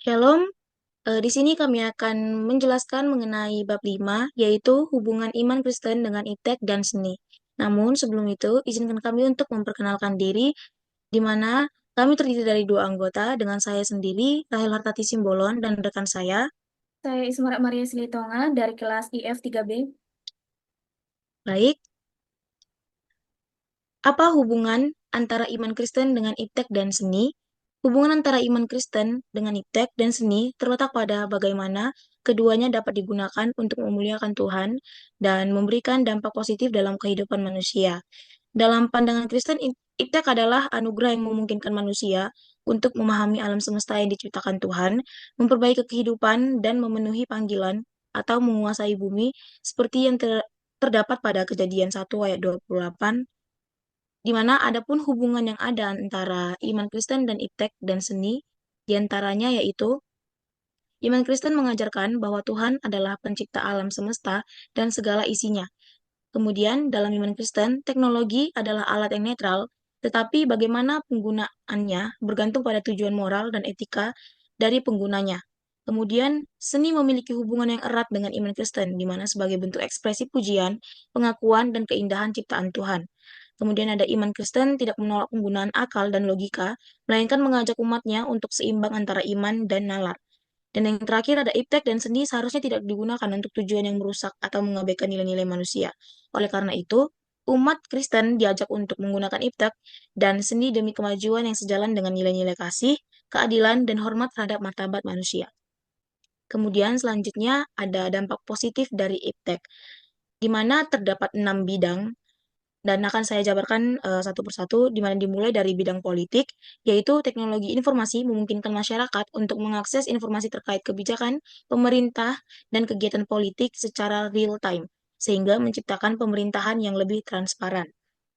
Shalom, di sini kami akan menjelaskan mengenai bab 5, yaitu hubungan iman Kristen dengan iptek dan seni. Namun sebelum itu, izinkan kami untuk memperkenalkan diri, di mana kami terdiri dari dua anggota, dengan saya sendiri, Rahel Hartati Simbolon, dan rekan saya. Saya Ismara Maria Silitonga dari kelas IF 3B. Baik, apa hubungan antara iman Kristen dengan iptek dan seni? Hubungan antara iman Kristen dengan iptek dan seni terletak pada bagaimana keduanya dapat digunakan untuk memuliakan Tuhan dan memberikan dampak positif dalam kehidupan manusia. Dalam pandangan Kristen, iptek adalah anugerah yang memungkinkan manusia untuk memahami alam semesta yang diciptakan Tuhan, memperbaiki kehidupan, dan memenuhi panggilan atau menguasai bumi seperti yang terdapat pada Kejadian 1 ayat 28, di mana adapun hubungan yang ada antara iman Kristen dan iptek dan seni, diantaranya yaitu iman Kristen mengajarkan bahwa Tuhan adalah pencipta alam semesta dan segala isinya. Kemudian, dalam iman Kristen, teknologi adalah alat yang netral, tetapi bagaimana penggunaannya bergantung pada tujuan moral dan etika dari penggunanya. Kemudian, seni memiliki hubungan yang erat dengan iman Kristen, di mana sebagai bentuk ekspresi pujian, pengakuan, dan keindahan ciptaan Tuhan. Kemudian ada iman Kristen tidak menolak penggunaan akal dan logika, melainkan mengajak umatnya untuk seimbang antara iman dan nalar. Dan yang terakhir ada iptek dan seni seharusnya tidak digunakan untuk tujuan yang merusak atau mengabaikan nilai-nilai manusia. Oleh karena itu, umat Kristen diajak untuk menggunakan iptek dan seni demi kemajuan yang sejalan dengan nilai-nilai kasih, keadilan, dan hormat terhadap martabat manusia. Kemudian selanjutnya ada dampak positif dari iptek, di mana terdapat 6 bidang dan akan saya jabarkan satu persatu, di mana dimulai dari bidang politik, yaitu teknologi informasi memungkinkan masyarakat untuk mengakses informasi terkait kebijakan, pemerintah, dan kegiatan politik secara real time, sehingga menciptakan pemerintahan yang lebih transparan.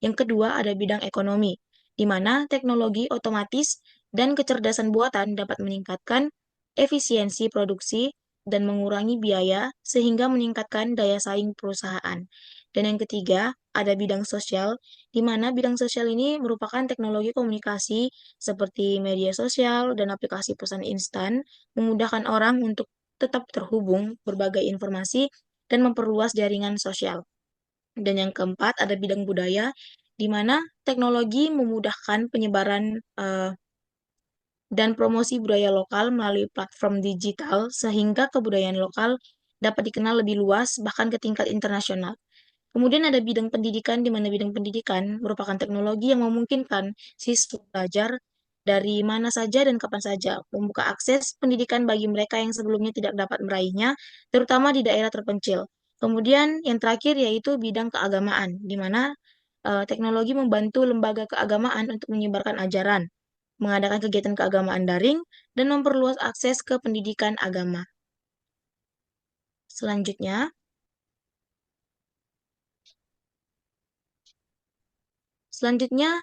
Yang kedua ada bidang ekonomi, di mana teknologi otomatis dan kecerdasan buatan dapat meningkatkan efisiensi produksi dan mengurangi biaya sehingga meningkatkan daya saing perusahaan. Dan yang ketiga, ada bidang sosial, di mana bidang sosial ini merupakan teknologi komunikasi seperti media sosial dan aplikasi pesan instan, memudahkan orang untuk tetap terhubung berbagai informasi dan memperluas jaringan sosial. Dan yang keempat, ada bidang budaya, di mana teknologi memudahkan penyebaran dan promosi budaya lokal melalui platform digital sehingga kebudayaan lokal dapat dikenal lebih luas bahkan ke tingkat internasional. Kemudian ada bidang pendidikan, di mana bidang pendidikan merupakan teknologi yang memungkinkan siswa belajar dari mana saja dan kapan saja, membuka akses pendidikan bagi mereka yang sebelumnya tidak dapat meraihnya, terutama di daerah terpencil. Kemudian yang terakhir yaitu bidang keagamaan, di mana teknologi membantu lembaga keagamaan untuk menyebarkan ajaran, mengadakan kegiatan keagamaan daring, dan memperluas akses ke pendidikan agama. Selanjutnya, selanjutnya,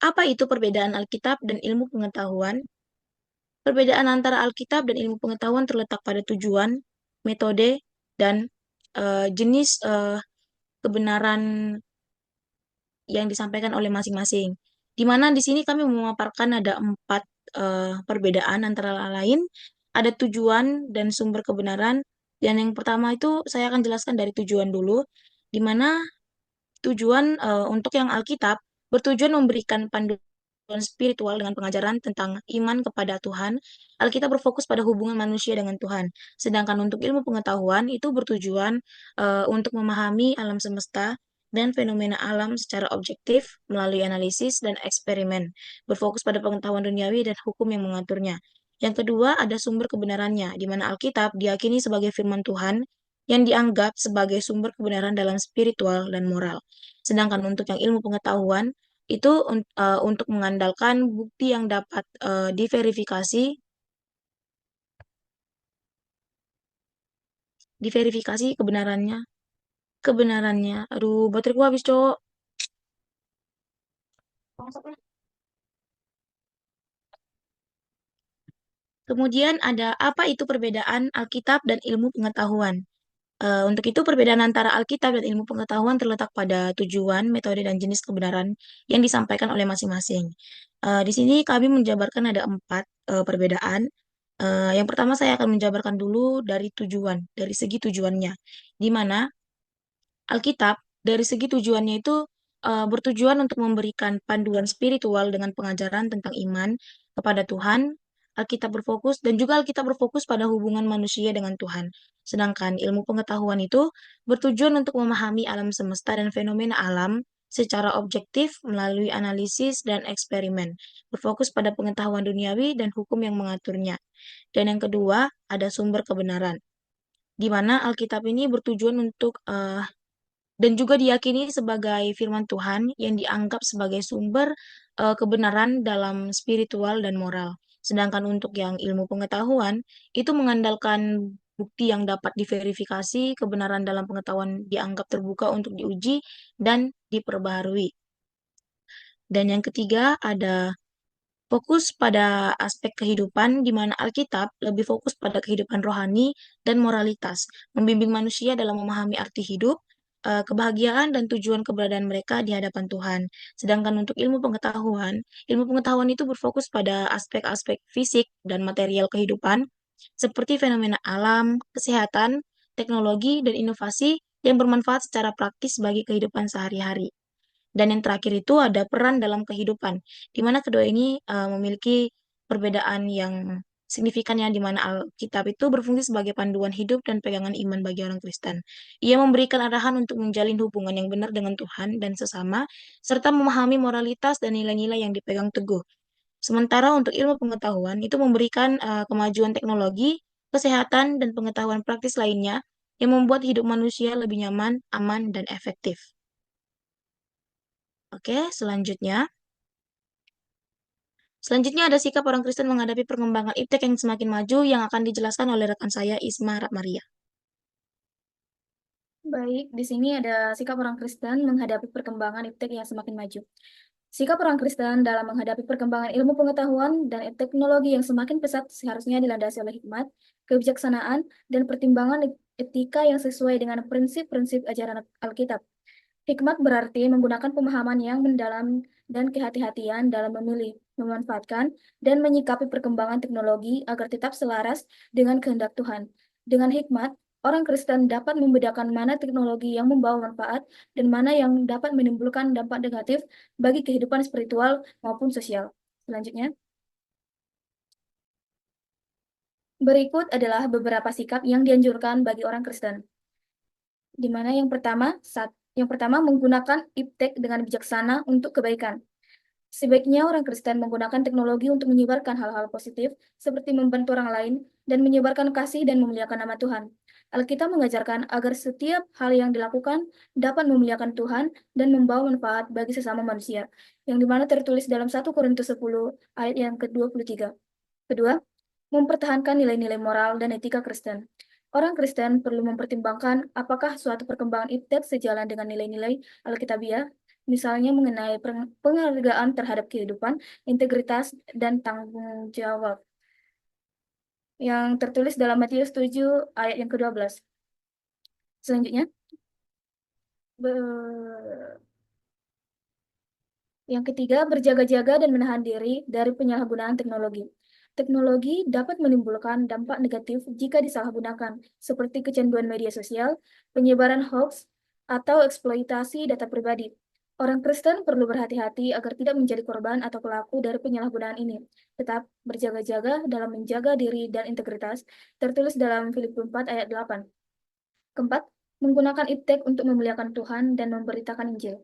apa itu perbedaan Alkitab dan ilmu pengetahuan? Perbedaan antara Alkitab dan ilmu pengetahuan terletak pada tujuan, metode, dan jenis kebenaran yang disampaikan oleh masing-masing. Di mana di sini kami memaparkan ada 4 perbedaan antara lain, ada tujuan dan sumber kebenaran. Dan yang pertama itu saya akan jelaskan dari tujuan dulu, di mana tujuan untuk yang Alkitab bertujuan memberikan panduan spiritual dengan pengajaran tentang iman kepada Tuhan. Alkitab berfokus pada hubungan manusia dengan Tuhan. Sedangkan untuk ilmu pengetahuan itu bertujuan untuk memahami alam semesta dan fenomena alam secara objektif melalui analisis dan eksperimen, berfokus pada pengetahuan duniawi dan hukum yang mengaturnya. Yang kedua, ada sumber kebenarannya, di mana Alkitab diyakini sebagai firman Tuhan yang dianggap sebagai sumber kebenaran dalam spiritual dan moral. Sedangkan untuk yang ilmu pengetahuan itu untuk mengandalkan bukti yang dapat diverifikasi, kebenarannya, kebenarannya. Aduh, bateraiku habis, Cok. Kemudian ada apa itu perbedaan Alkitab dan ilmu pengetahuan? Untuk itu, perbedaan antara Alkitab dan ilmu pengetahuan terletak pada tujuan, metode, dan jenis kebenaran yang disampaikan oleh masing-masing. Di sini kami menjabarkan ada 4 perbedaan. Yang pertama saya akan menjabarkan dulu dari segi tujuannya, di mana Alkitab dari segi tujuannya itu bertujuan untuk memberikan panduan spiritual dengan pengajaran tentang iman kepada Tuhan. Alkitab berfokus pada hubungan manusia dengan Tuhan. Sedangkan ilmu pengetahuan itu bertujuan untuk memahami alam semesta dan fenomena alam secara objektif melalui analisis dan eksperimen, berfokus pada pengetahuan duniawi dan hukum yang mengaturnya. Dan yang kedua, ada sumber kebenaran, di mana Alkitab ini bertujuan untuk dan juga diyakini sebagai firman Tuhan yang dianggap sebagai sumber kebenaran dalam spiritual dan moral. Sedangkan untuk yang ilmu pengetahuan itu mengandalkan bukti yang dapat diverifikasi, kebenaran dalam pengetahuan dianggap terbuka untuk diuji dan diperbaharui. Dan yang ketiga ada fokus pada aspek kehidupan, di mana Alkitab lebih fokus pada kehidupan rohani dan moralitas, membimbing manusia dalam memahami arti hidup, kebahagiaan, dan tujuan keberadaan mereka di hadapan Tuhan. Sedangkan untuk ilmu pengetahuan itu berfokus pada aspek-aspek fisik dan material kehidupan, seperti fenomena alam, kesehatan, teknologi, dan inovasi yang bermanfaat secara praktis bagi kehidupan sehari-hari. Dan yang terakhir itu ada peran dalam kehidupan, di mana kedua ini memiliki perbedaan yang signifikannya, di mana Alkitab itu berfungsi sebagai panduan hidup dan pegangan iman bagi orang Kristen. Ia memberikan arahan untuk menjalin hubungan yang benar dengan Tuhan dan sesama, serta memahami moralitas dan nilai-nilai yang dipegang teguh. Sementara untuk ilmu pengetahuan itu memberikan kemajuan teknologi, kesehatan, dan pengetahuan praktis lainnya yang membuat hidup manusia lebih nyaman, aman, dan efektif. Oke, selanjutnya. Selanjutnya ada sikap orang Kristen menghadapi perkembangan iptek yang semakin maju yang akan dijelaskan oleh rekan saya Isma Maria. Baik, di sini ada sikap orang Kristen menghadapi perkembangan iptek yang semakin maju. Sikap orang Kristen dalam menghadapi perkembangan ilmu pengetahuan dan teknologi yang semakin pesat seharusnya dilandasi oleh hikmat, kebijaksanaan, dan pertimbangan etika yang sesuai dengan prinsip-prinsip ajaran Alkitab. Hikmat berarti menggunakan pemahaman yang mendalam dan kehati-hatian dalam memilih, memanfaatkan, dan menyikapi perkembangan teknologi agar tetap selaras dengan kehendak Tuhan. Dengan hikmat, orang Kristen dapat membedakan mana teknologi yang membawa manfaat dan mana yang dapat menimbulkan dampak negatif bagi kehidupan spiritual maupun sosial. Selanjutnya, berikut adalah beberapa sikap yang dianjurkan bagi orang Kristen. Di mana yang pertama menggunakan iptek dengan bijaksana untuk kebaikan. Sebaiknya orang Kristen menggunakan teknologi untuk menyebarkan hal-hal positif, seperti membantu orang lain dan menyebarkan kasih dan memuliakan nama Tuhan. Alkitab mengajarkan agar setiap hal yang dilakukan dapat memuliakan Tuhan dan membawa manfaat bagi sesama manusia, yang dimana tertulis dalam 1 Korintus 10 ayat yang ke-23. Kedua, mempertahankan nilai-nilai moral dan etika Kristen. Orang Kristen perlu mempertimbangkan apakah suatu perkembangan iptek sejalan dengan nilai-nilai Alkitabiah, misalnya mengenai penghargaan terhadap kehidupan, integritas, dan tanggung jawab, yang tertulis dalam Matius 7 ayat yang ke-12. Selanjutnya, yang ketiga, berjaga-jaga dan menahan diri dari penyalahgunaan teknologi. Teknologi dapat menimbulkan dampak negatif jika disalahgunakan, seperti kecanduan media sosial, penyebaran hoax, atau eksploitasi data pribadi. Orang Kristen perlu berhati-hati agar tidak menjadi korban atau pelaku dari penyalahgunaan ini. Tetap berjaga-jaga dalam menjaga diri dan integritas, tertulis dalam Filipi 4 ayat 8. Keempat, menggunakan iptek untuk memuliakan Tuhan dan memberitakan Injil.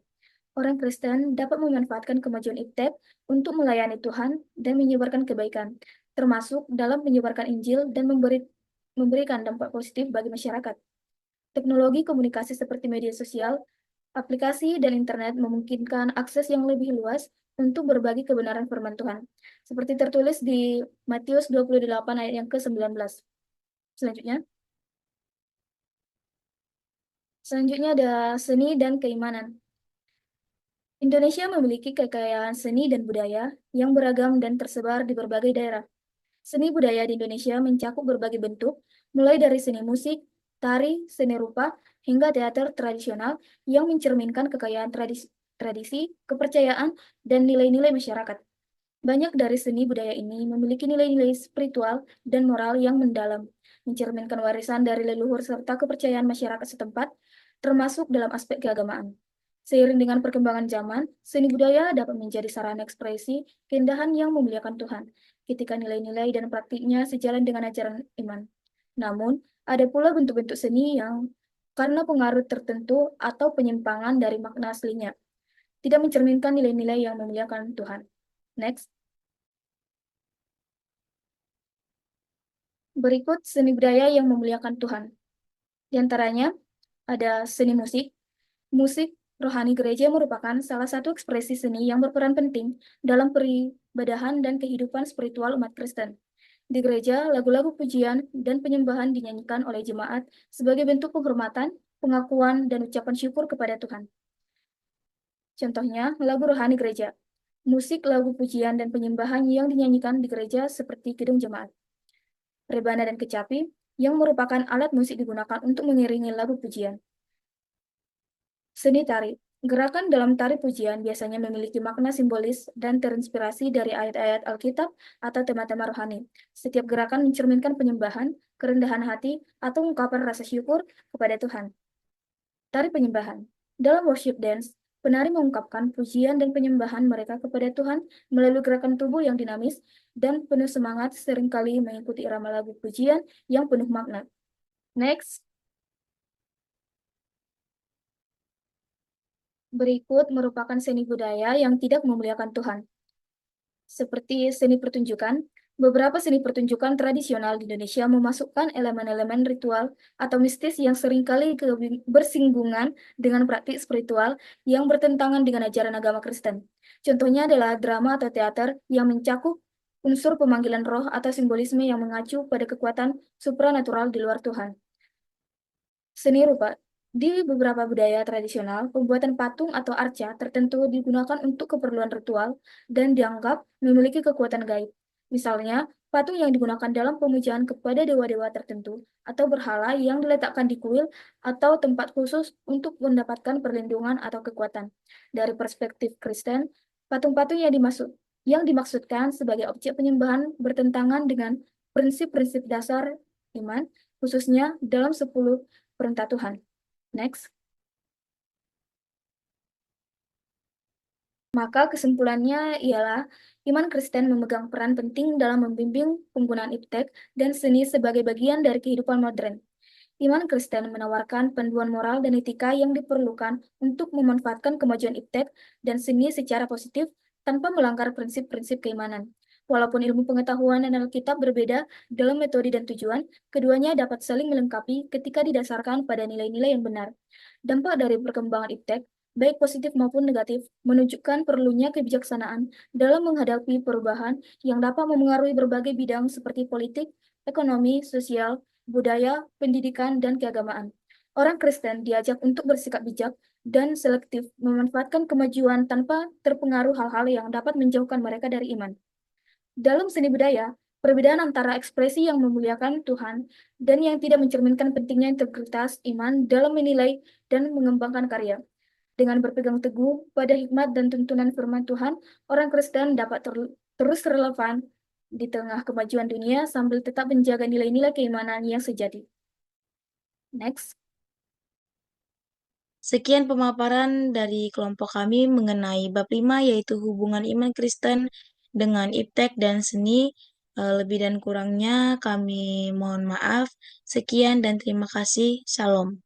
Orang Kristen dapat memanfaatkan kemajuan iptek untuk melayani Tuhan dan menyebarkan kebaikan, termasuk dalam menyebarkan Injil dan memberikan dampak positif bagi masyarakat. Teknologi komunikasi seperti media sosial, aplikasi, dan internet memungkinkan akses yang lebih luas untuk berbagi kebenaran firman Tuhan, seperti tertulis di Matius 28 ayat yang ke-19. Selanjutnya ada seni dan keimanan. Indonesia memiliki kekayaan seni dan budaya yang beragam dan tersebar di berbagai daerah. Seni budaya di Indonesia mencakup berbagai bentuk, mulai dari seni musik, tari, seni rupa, hingga teater tradisional yang mencerminkan kekayaan tradisi, kepercayaan, dan nilai-nilai masyarakat. Banyak dari seni budaya ini memiliki nilai-nilai spiritual dan moral yang mendalam, mencerminkan warisan dari leluhur serta kepercayaan masyarakat setempat, termasuk dalam aspek keagamaan. Seiring dengan perkembangan zaman, seni budaya dapat menjadi sarana ekspresi keindahan yang memuliakan Tuhan, ketika nilai-nilai dan praktiknya sejalan dengan ajaran iman. Namun, ada pula bentuk-bentuk seni yang karena pengaruh tertentu atau penyimpangan dari makna aslinya, tidak mencerminkan nilai-nilai yang memuliakan Tuhan. Next. Berikut seni budaya yang memuliakan Tuhan. Di antaranya ada seni musik. Musik rohani gereja merupakan salah satu ekspresi seni yang berperan penting dalam peribadahan dan kehidupan spiritual umat Kristen. Di gereja, lagu-lagu pujian dan penyembahan dinyanyikan oleh jemaat sebagai bentuk penghormatan, pengakuan, dan ucapan syukur kepada Tuhan. Contohnya, lagu rohani gereja. Musik lagu pujian dan penyembahan yang dinyanyikan di gereja seperti kidung jemaat. Rebana dan kecapi, yang merupakan alat musik digunakan untuk mengiringi lagu pujian. Seni tari. Gerakan dalam tari pujian biasanya memiliki makna simbolis dan terinspirasi dari ayat-ayat Alkitab atau tema-tema rohani. Setiap gerakan mencerminkan penyembahan, kerendahan hati, atau ungkapan rasa syukur kepada Tuhan. Tari penyembahan. Dalam worship dance, penari mengungkapkan pujian dan penyembahan mereka kepada Tuhan melalui gerakan tubuh yang dinamis dan penuh semangat, seringkali mengikuti irama lagu pujian yang penuh makna. Next. Berikut merupakan seni budaya yang tidak memuliakan Tuhan. Seperti seni pertunjukan, beberapa seni pertunjukan tradisional di Indonesia memasukkan elemen-elemen ritual atau mistis yang seringkali bersinggungan dengan praktik spiritual yang bertentangan dengan ajaran agama Kristen. Contohnya adalah drama atau teater yang mencakup unsur pemanggilan roh atau simbolisme yang mengacu pada kekuatan supranatural di luar Tuhan. Seni rupa. Di beberapa budaya tradisional, pembuatan patung atau arca tertentu digunakan untuk keperluan ritual dan dianggap memiliki kekuatan gaib. Misalnya, patung yang digunakan dalam pemujaan kepada dewa-dewa tertentu atau berhala yang diletakkan di kuil atau tempat khusus untuk mendapatkan perlindungan atau kekuatan. Dari perspektif Kristen, patung-patung yang dimaksudkan sebagai objek penyembahan bertentangan dengan prinsip-prinsip dasar iman, khususnya dalam 10 perintah Tuhan. Next. Maka kesimpulannya ialah iman Kristen memegang peran penting dalam membimbing penggunaan iptek dan seni sebagai bagian dari kehidupan modern. Iman Kristen menawarkan panduan moral dan etika yang diperlukan untuk memanfaatkan kemajuan iptek dan seni secara positif tanpa melanggar prinsip-prinsip keimanan. Walaupun ilmu pengetahuan dan Alkitab berbeda dalam metode dan tujuan, keduanya dapat saling melengkapi ketika didasarkan pada nilai-nilai yang benar. Dampak dari perkembangan iptek, baik positif maupun negatif, menunjukkan perlunya kebijaksanaan dalam menghadapi perubahan yang dapat memengaruhi berbagai bidang seperti politik, ekonomi, sosial, budaya, pendidikan, dan keagamaan. Orang Kristen diajak untuk bersikap bijak dan selektif, memanfaatkan kemajuan tanpa terpengaruh hal-hal yang dapat menjauhkan mereka dari iman. Dalam seni budaya, perbedaan antara ekspresi yang memuliakan Tuhan dan yang tidak mencerminkan pentingnya integritas iman dalam menilai dan mengembangkan karya. Dengan berpegang teguh pada hikmat dan tuntunan firman Tuhan, orang Kristen dapat terus relevan di tengah kemajuan dunia sambil tetap menjaga nilai-nilai keimanan yang sejati. Next. Sekian pemaparan dari kelompok kami mengenai bab 5 yaitu hubungan iman Kristen dengan iptek dan seni. Lebih dan kurangnya kami mohon maaf. Sekian dan terima kasih. Shalom.